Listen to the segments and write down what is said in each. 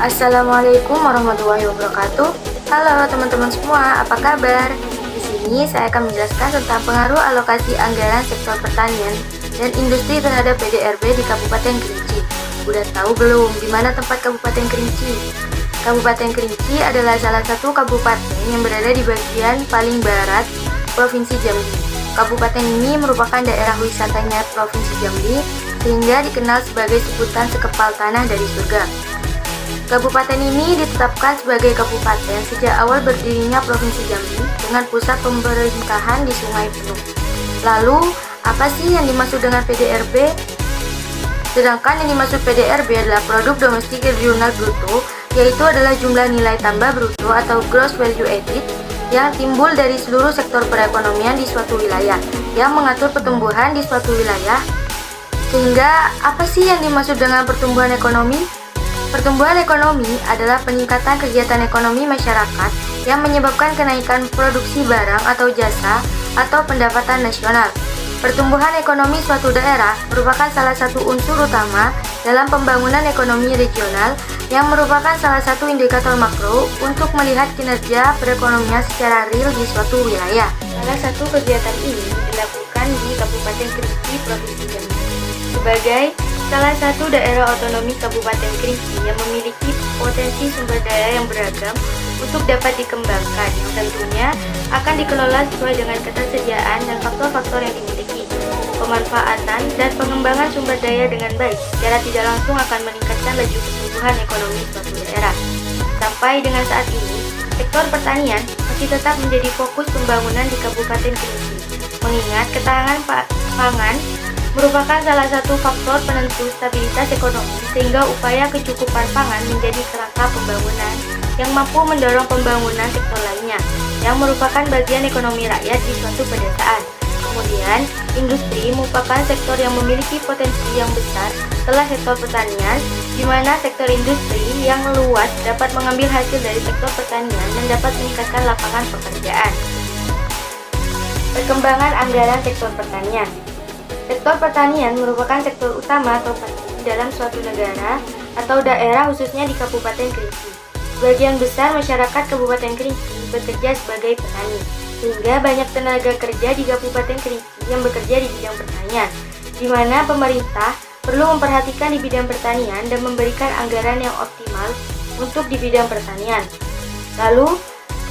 Assalamualaikum warahmatullahi wabarakatuh. Halo teman-teman semua, apa kabar? Di sini saya akan menjelaskan tentang pengaruh alokasi anggaran sektor pertanian dan industri terhadap PDRB di Kabupaten Kerinci. Udah tahu belum di mana tempat Kabupaten Kerinci? Kabupaten Kerinci adalah salah satu kabupaten yang berada di bagian paling barat Provinsi Jambi. Kabupaten ini merupakan daerah wisatanya Provinsi Jambi sehingga dikenal sebagai sebutan sekepal tanah dari surga. Kabupaten ini ditetapkan sebagai kabupaten sejak awal berdirinya Provinsi Jambi dengan pusat pemerintahan di Sungai Penuh. Lalu, apa sih yang dimaksud dengan PDRB? Sedangkan yang dimaksud PDRB adalah produk domestik regional bruto, yaitu adalah jumlah nilai tambah bruto atau gross value added yang timbul dari seluruh sektor perekonomian di suatu wilayah yang mengatur pertumbuhan di suatu wilayah. Sehingga, apa sih yang dimaksud dengan pertumbuhan ekonomi? Pertumbuhan ekonomi adalah peningkatan kegiatan ekonomi masyarakat yang menyebabkan kenaikan produksi barang atau jasa atau pendapatan nasional. Pertumbuhan ekonomi suatu daerah merupakan salah satu unsur utama dalam pembangunan ekonomi regional yang merupakan salah satu indikator makro untuk melihat kinerja perekonomian secara real di suatu wilayah. Salah satu kegiatan ini dilakukan di Kabupaten Kerinci, Provinsi Jambi. Sebagai salah satu daerah otonomi Kabupaten Kerinci yang memiliki potensi sumber daya yang beragam untuk dapat dikembangkan, yang tentunya akan dikelola sesuai dengan ketersediaan dan faktor-faktor yang dimiliki. Pemanfaatan dan pengembangan sumber daya dengan baik secara tidak langsung akan meningkatkan laju pertumbuhan ekonomi suatu daerah. Sampai dengan saat ini, sektor pertanian masih tetap menjadi fokus pembangunan di Kabupaten Kerinci, mengingat ketahanan pangan merupakan salah satu faktor penentu stabilitas ekonomi, sehingga upaya kecukupan pangan menjadi kerangka pembangunan yang mampu mendorong pembangunan sektor lainnya yang merupakan bagian ekonomi rakyat di suatu pedesaan. Kemudian, industri merupakan sektor yang memiliki potensi yang besar setelah sektor pertanian, di mana sektor industri yang luas dapat mengambil hasil dari sektor pertanian dan dapat meningkatkan lapangan pekerjaan. Perkembangan anggaran sektor pertanian. Sektor pertanian merupakan sektor utama atau penting dalam suatu negara atau daerah, khususnya di Kabupaten Kerinci. Sebagian besar masyarakat Kabupaten Kerinci bekerja sebagai petani, sehingga banyak tenaga kerja di Kabupaten Kerinci yang bekerja di bidang pertanian, di mana pemerintah perlu memperhatikan di bidang pertanian dan memberikan anggaran yang optimal untuk di bidang pertanian. Lalu,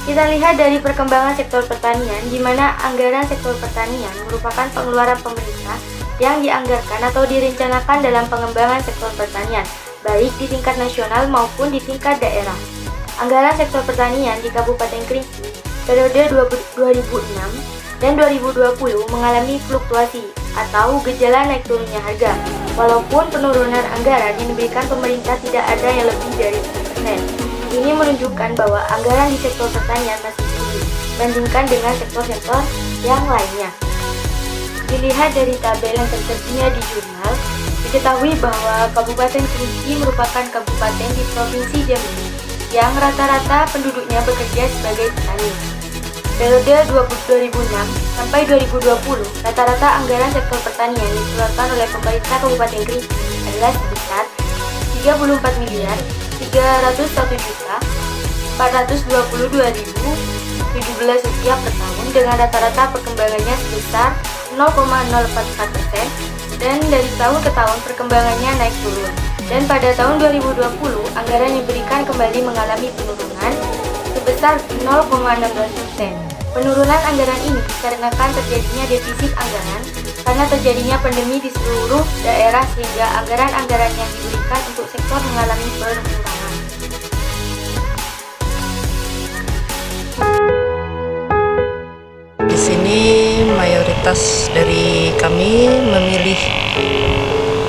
kita lihat dari perkembangan sektor pertanian, di mana anggaran sektor pertanian merupakan pengeluaran pemerintah yang dianggarkan atau direncanakan dalam pengembangan sektor pertanian, baik di tingkat nasional maupun di tingkat daerah. Anggaran sektor pertanian di Kabupaten Kerinci periode 2006 dan 2020 mengalami fluktuasi atau gejala naik turunnya harga, walaupun penurunan anggaran yang diberikan pemerintah tidak ada yang lebih dari 10%. Ini menunjukkan bahwa anggaran di sektor pertanian masih tinggi dibandingkan dengan sektor-sektor yang lainnya. Dilihat dari tabel yang tersedia di jurnal, diketahui bahwa Kabupaten Kerinci merupakan kabupaten di Provinsi Jambi yang rata-rata penduduknya bekerja sebagai petani. Periode 2006 sampai 2020, rata-rata anggaran sektor pertanian yang dikeluarkan oleh pemerintah Kabupaten Kerinci adalah sebesar 34 miliar 301.422.017 rupiah per tahun, dengan rata-rata perkembangannya sebesar 0,044%, dan dari tahun ke tahun perkembangannya naik turun. Dan pada tahun 2020, anggaran yang diberikan kembali mengalami penurunan sebesar 0,16%. Penurunan anggaran ini dikarenakan terjadinya defisit anggaran karena terjadinya pandemi di seluruh daerah, sehingga anggaran-anggaran yang diberikan untuk sektor mengalami pengurangan. Di sini mayoritas dari kami memilih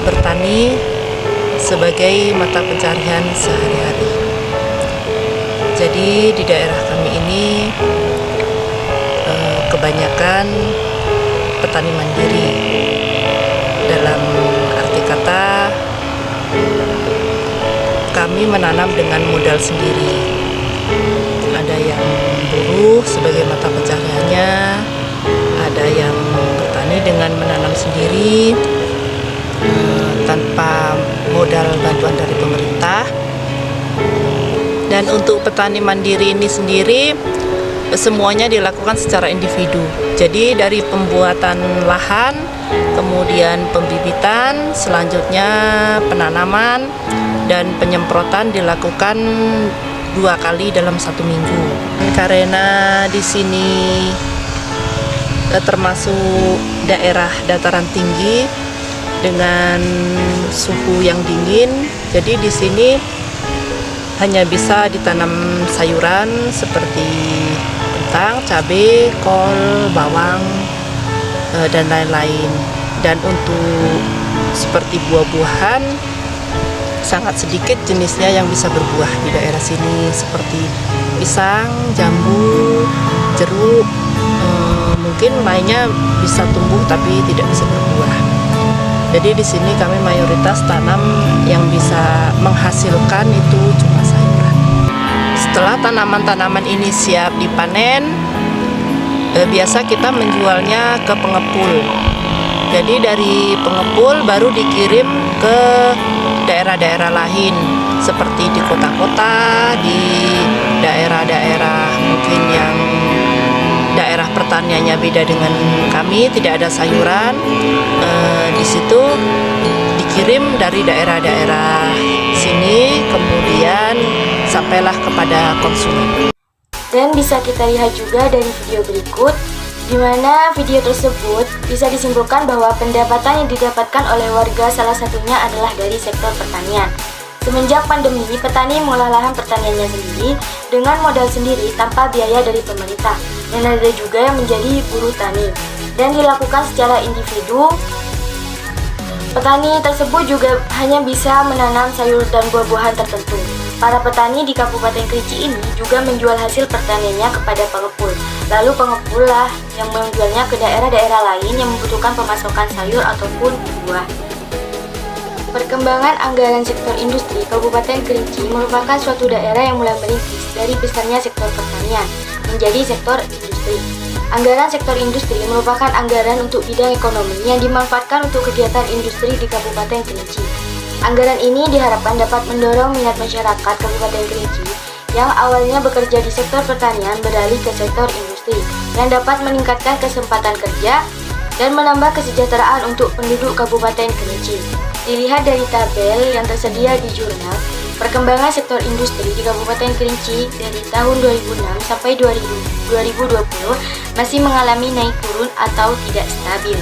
bertani sebagai mata pencarian sehari-hari. Jadi di daerah kami ini kebanyakan petani mandiri. Dalam arti kata, kami menanam dengan modal sendiri. Ada yang buruh sebagai mata pencahariannya, ada yang bertani dengan menanam sendiri tanpa modal bantuan dari pemerintah. Dan untuk petani mandiri ini sendiri semuanya dilakukan secara individu. Jadi dari pembuatan lahan, kemudian pembibitan, selanjutnya penanaman dan penyemprotan dilakukan 2 kali dalam 1 minggu. Karena di sini termasuk daerah dataran tinggi dengan suhu yang dingin, jadi di sini hanya bisa ditanam sayuran seperti kentang, cabai, kol, bawang, dan lain-lain. Dan untuk seperti buah-buahan sangat sedikit jenisnya yang bisa berbuah di daerah sini, seperti pisang, jambu, jeruk, mungkin lainnya bisa tumbuh tapi tidak bisa berbuah. Jadi di sini kami mayoritas tanam yang bisa menghasilkan itu cuma sayuran. Setelah tanaman-tanaman ini siap dipanen, biasa kita menjualnya ke pengepul. Jadi dari pengepul baru dikirim ke daerah-daerah lain, seperti di kota-kota, di daerah-daerah mungkin yang daerah pertaniannya beda dengan kami, tidak ada sayuran. Di situ dikirim dari daerah-daerah sini, kemudian sampailah kepada konsumen. Dan bisa kita lihat juga dari video berikut, di mana video tersebut bisa disimpulkan bahwa pendapatan yang didapatkan oleh warga salah satunya adalah dari sektor pertanian. Semenjak pandemi, petani mengolah lahan pertaniannya sendiri dengan modal sendiri tanpa biaya dari pemerintah. Dan ada juga yang menjadi buruh tani dan dilakukan secara individu. Petani tersebut juga hanya bisa menanam sayur dan buah-buahan tertentu. Para petani di Kabupaten Kerinci ini juga menjual hasil pertaniannya kepada pengepul. Lalu pengepul lah yang menjualnya ke daerah-daerah lain yang membutuhkan pemasokan sayur ataupun buah. Perkembangan anggaran sektor industri Kabupaten Kerinci merupakan suatu daerah yang mulai merintis dari besarnya sektor pertanian menjadi sektor industri. Anggaran sektor industri merupakan anggaran untuk bidang ekonomi yang dimanfaatkan untuk kegiatan industri di Kabupaten Kerinci. Anggaran ini diharapkan dapat mendorong minat masyarakat Kabupaten Kerinci yang awalnya bekerja di sektor pertanian beralih ke sektor industri, yang dapat meningkatkan kesempatan kerja dan menambah kesejahteraan untuk penduduk Kabupaten Kerinci. Dilihat dari tabel yang tersedia di jurnal, perkembangan sektor industri di Kabupaten Kerinci dari tahun 2006 sampai 2020 masih mengalami naik turun atau tidak stabil.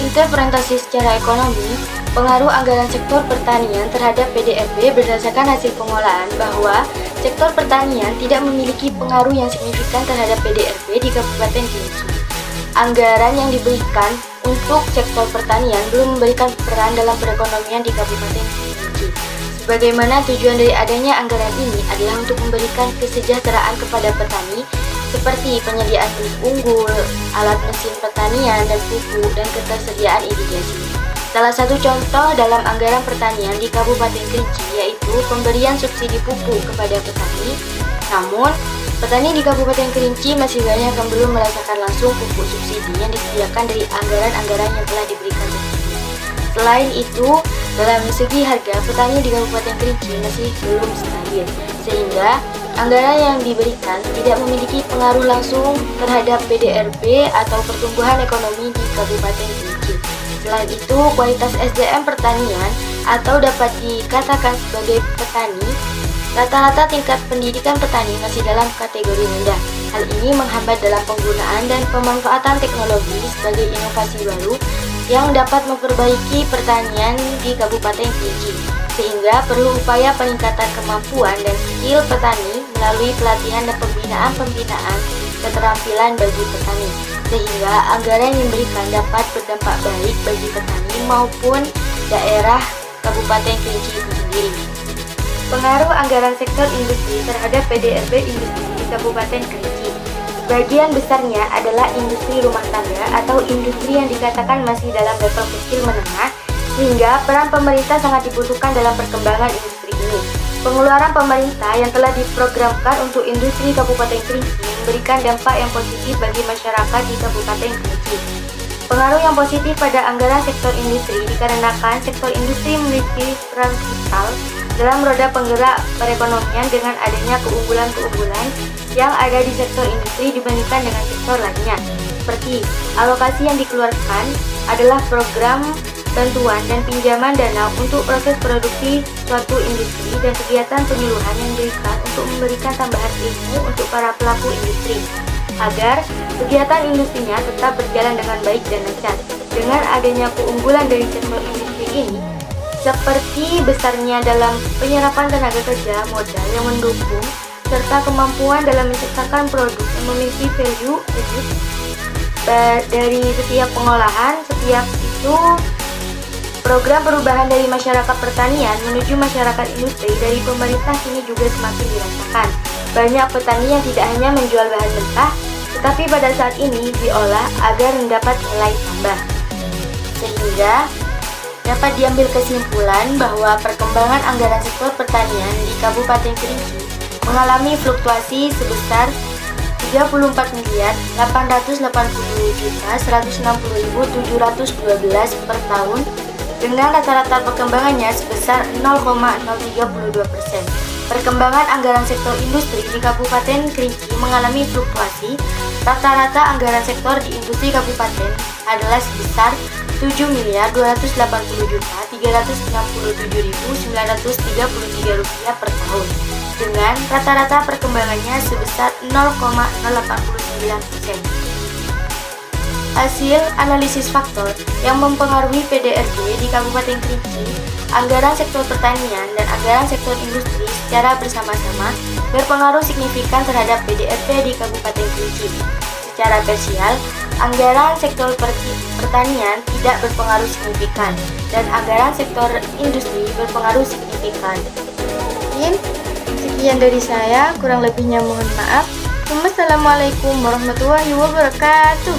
Interpretasi secara ekonomi, pengaruh anggaran sektor pertanian terhadap PDRB berdasarkan hasil pengolahan bahwa sektor pertanian tidak memiliki pengaruh yang signifikan terhadap PDRB di Kabupaten Kerinci. Anggaran yang diberikan untuk sektor pertanian belum memberikan peran dalam perekonomian di Kabupaten Kerinci. Sebagaimana tujuan dari adanya anggaran ini adalah untuk memberikan kesejahteraan kepada petani seperti penyediaan benih unggul, alat mesin pertanian dan pupuk, dan ketersediaan irigasi. Salah satu contoh dalam anggaran pertanian di Kabupaten Kerinci yaitu pemberian subsidi pupuk kepada petani. Namun, petani di Kabupaten Kerinci masih banyak yang belum merasakan langsung pupuk subsidi yang disediakan dari anggaran-anggaran yang telah diberikan tersebut. Selain itu, dalam segi harga, petani di Kabupaten Kerinci masih belum stabil, sehingga anggaran yang diberikan tidak memiliki pengaruh langsung terhadap PDRB atau pertumbuhan ekonomi di Kabupaten Kerinci. Selain itu, kualitas SDM pertanian atau dapat dikatakan sebagai petani, rata-rata tingkat pendidikan petani masih dalam kategori rendah. Hal ini menghambat dalam penggunaan dan pemanfaatan teknologi sebagai inovasi baru yang dapat memperbaiki pertanian di Kabupaten Kerinci, sehingga perlu upaya peningkatan kemampuan dan skill petani melalui pelatihan dan pembinaan keterampilan bagi petani, sehingga anggaran yang diberikan dapat berdampak baik bagi petani maupun daerah Kabupaten Kerinci itu sendiri. Pengaruh anggaran sektor industri terhadap PDRB industri di Kabupaten Kerinci. Sebagian besarnya adalah industri rumah tangga atau industri yang dikatakan masih dalam level kecil menengah, sehingga peran pemerintah sangat dibutuhkan dalam perkembangan industri ini. Pengeluaran pemerintah yang telah diprogramkan untuk industri Kabupaten Kerinci memberikan dampak yang positif bagi masyarakat di Kabupaten Kerinci. Pengaruh yang positif pada anggaran sektor industri dikarenakan sektor industri memiliki peran vital dalam roda penggerak perekonomian dengan adanya keunggulan-keunggulan yang ada di sektor industri dibandingkan dengan sektor lainnya. Seperti alokasi yang dikeluarkan adalah program bantuan dan pinjaman dana untuk proses produksi suatu industri dan kegiatan penyuluhan yang diberikan untuk memberikan tambahan ilmu untuk para pelaku industri agar kegiatan industrinya tetap berjalan dengan baik dan lancar. Dengan adanya keunggulan dari sektor industri ini, seperti besarnya dalam penyerapan tenaga kerja modal yang mendukung, serta kemampuan dalam menciptakan produk yang memiliki value added dari setiap pengolahan, setiap itu program perubahan dari masyarakat pertanian menuju masyarakat industri dari pemerintah kini juga semakin dirasakan. Banyak petani yang tidak hanya menjual bahan mentah, tetapi pada saat ini diolah agar mendapat nilai tambah. Sehingga dapat diambil kesimpulan bahwa perkembangan anggaran sektor pertanian di Kabupaten Kerinci mengalami fluktuasi sebesar 34.480.160.712 per tahun dengan rata-rata perkembangannya sebesar 0,032%. Perkembangan anggaran sektor industri di Kabupaten Kerinci mengalami fluktuasi. Rata-rata anggaran sektor di industri kabupaten adalah sebesar Rp7.280.367.933 per tahun dengan rata-rata perkembangannya sebesar 0,089%. Hasil analisis faktor yang mempengaruhi PDRB di Kabupaten Kerinci, anggaran sektor pertanian dan anggaran sektor industri secara bersama-sama berpengaruh signifikan terhadap PDRB di Kabupaten Kerinci. Secara parsial, anggaran sektor pertanian tidak berpengaruh signifikan dan anggaran sektor industri berpengaruh signifikan. Sekian dari saya, kurang lebihnya mohon maaf. Wassalamualaikum warahmatullahi wabarakatuh.